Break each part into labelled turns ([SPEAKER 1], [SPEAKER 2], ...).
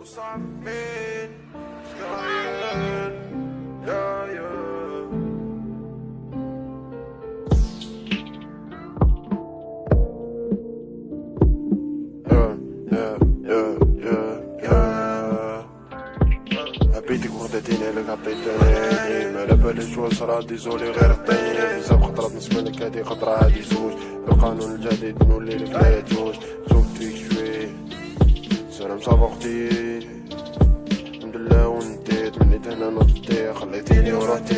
[SPEAKER 1] مصممين سكاين يا حبيتك وخدتيني لك عطيتني ما لبالش وصرا ديزولي غير الطين بزاف خطرات نسمع لك هادي خطرة هادي زوج بالقانون الجديد نولي لك لا يجوز شوف فيك شوي سلام صبغتي الحمد لله وانتي تمنيت هنا نطيتي خليتيني ورحتي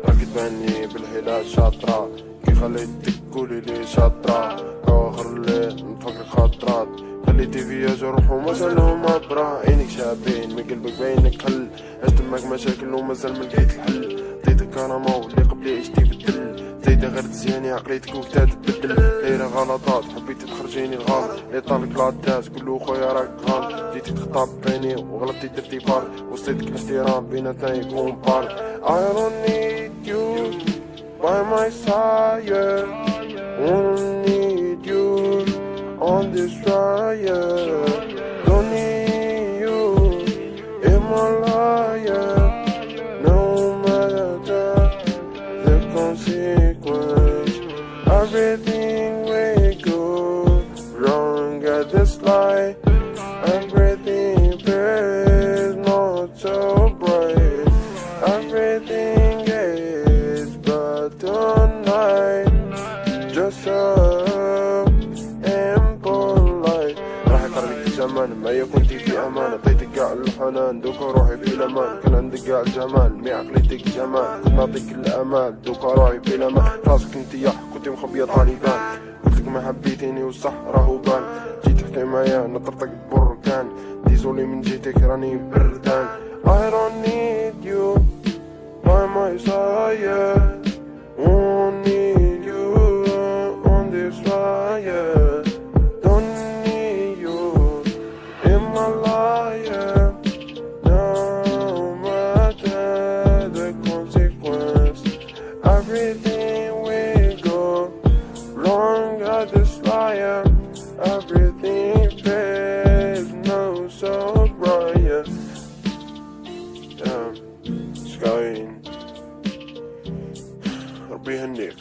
[SPEAKER 1] راكي تباني بالهلال شاطرة كي خليتك قولي لي شاطرة اخر الليل نتفكر خاطرات خليتي فيا جروح ومازالهم عبرة عينك شابين من قلبك باينك حل عشت معاك مشاكل ومازال ملقيت الحل عطيتك كرامة واللي قبلي عشتي بدل زايدة غير تزياني عقليتك وقتها تبدل دايرة غلطات حبيتي تخرجيني الغلط اللي طالك لاداس قولو خويا راك غلط جيتي تخطب بيني وغلطتي درتي فرق وصيتك الاحترام بيناتنا يكون فرق I don't need you by my side Won't need you on this trial Don't need you in my life No matter the consequence Everything we go wrong at this light Everything is not so bright Everything is but tonight Just so impolite راح يقرب الزمان ما يكونتي في امان عطيتك كاع الحنان دوكا روحي في الامان كان عندك كاع الجمال مي عقليتك جمال كنت نعطيك الامال دوكا روحي في الامان راسك انت يا كنتي مخبيه طالبان قلتلك ما حبيتيني وصح راهو بان جيت تحكي معايا نطرطق بركان ديزولي من جيتك راني بردان I don't need you by my side Won't need you on this fire Don't need you in my life No matter the consequence Everything we go wrong at this liar Everything fades no so bright سكاين ربي يهنيك